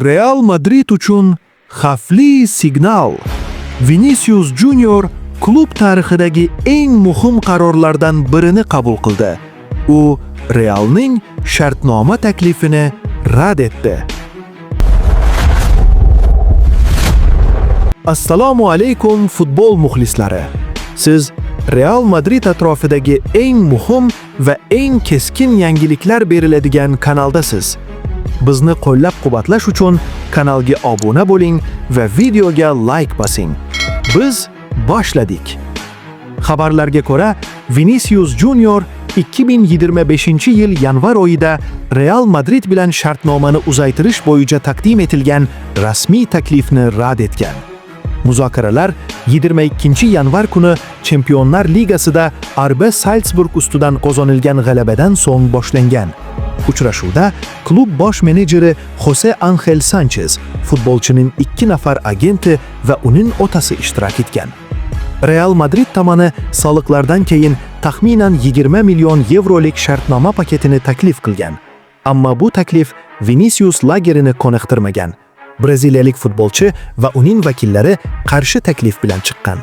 Real Madrid uchun xavfli signal. Vinicius Junior klub tarixidagi eng muhim qarorlardan birini qabul qildi. U Realning shartnoma taklifini rad etdi. Assalomu alaykum futbol muxlislari. Siz Real Madrid atrofidagi eng muhim va eng keskin yangiliklar beriladigan kanaldasiz. Bizni qo'llab-quvvatlash uchun kanalga obuna bo'ling va videoga like bosing. Biz boshladik. Xabarlarga ko'ra, Vinicius Junior 2025-yil yanvar oyida Real Madrid bilan shartnomani uzaytirish bo'yicha taqdim etilgan rasmiy taklifni rad etgan. Muzokaralar 22-yanvar kuni Chempionlar Ligasida RB Salzburg ustidan qozonilgan g'alabadan so'ng boshlangan. Uchrashuvda klub bosh menejeri Jose Angel Sanchez, futbolchining 2 nafar agenti va uning otasi ishtirok etgan. Real Madrid tomoni soliqlardan keyin taxminan 20 million yevrolik shartnoma paketini taklif qilgan. Ammo bu taklif Vinicius lagerini qoniqtirmagan. Braziliyalik futbolchi va uning vakillari qarshi taklif bilan chiqqan.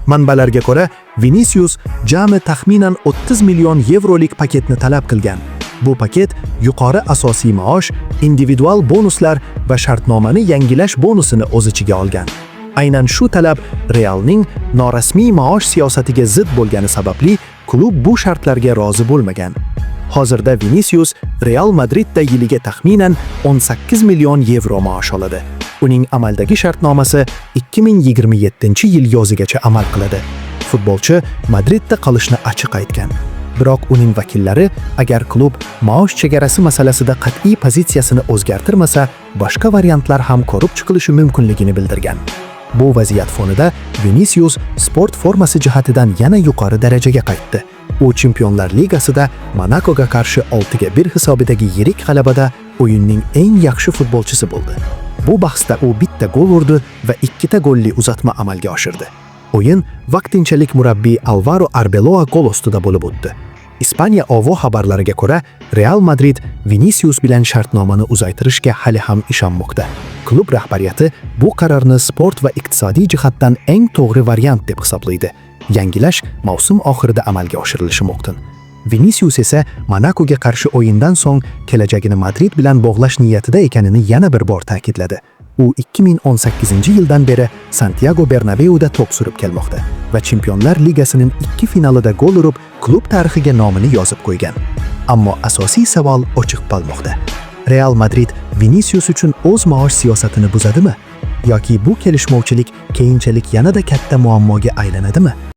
Manbalarga ko'ra, Vinicius jami taxminan 30 million yevrolik paketni talab qilgan. Bu paket yuqori asosiy maosh, individual bonuslar va shartnomani yangilash bonusini o'z ichiga olgan. Aynan shu talab Realning norasmiy maosh siyosatiga zid bo'lgani sababli klub bu shartlarga rozi bo'lmagan. Hozirda Vinicius Real Madridda yiliga taxminan 18 million yevro maosh oladi. Uning amaldagi shartnomasi 2027-yil yozigacha amal qiladi. Futbolchi Madridda qolishni ochiq aytgan. Biroq uning vakillari agar klub maosh chegarasi masalasida qat'iy pozitsiyasini o'zgartirmasa, boshqa variantlar ham ko'rib chiqilishi mumkinligini bildirgan. Bu vaziyat fonida Vinicius sport formasi jihatidan yana yuqori darajaga qaytdi. U Chempionlar Ligasida Monakoga qarshi 6-1 hisobidagi yirik g'alabada o'yinning eng yaxshi futbolchisi bo'ldi. Bu bahsda u bitta gol urdi va 2 ta golli uzatma amalga oshirdi. O'yin vaqtinchalik murabbiy Alvaro Arbeloa gol ustida bo'lib o'tdi. Ispaniya OVO xabarlariga ko'ra, Real Madrid Vinicius bilan shartnomani uzaytirishga hali ham ishonmoqda. Klub rahbariyati bu qarorni sport va iqtisodiy jihatdan eng to'g'ri variant deb hisoblaydi. Yangilash mavsum oxirida amalga oshirilishi mumkin. Vinicius esa Monakoga qarshi o'yindan so'ng kelajagini Madrid bilan bog'lash niyatida ekanini yana bir bor ta'kidladi. U 2018-yildan beri Santiago Bernabeuda to'p surib kelmoqda va Chempionlar Ligasining 2 finalida gol urib, klub tarixiga nomini yozib qo'ygan. Ammo asosiy savol ochiq qolmoqda. Real Madrid Vinicius uchun o'z maosh siyosatini buzadimi? Yoki bu kelishmovchilik keyinchalik yanada katta muammoga aylanadimi?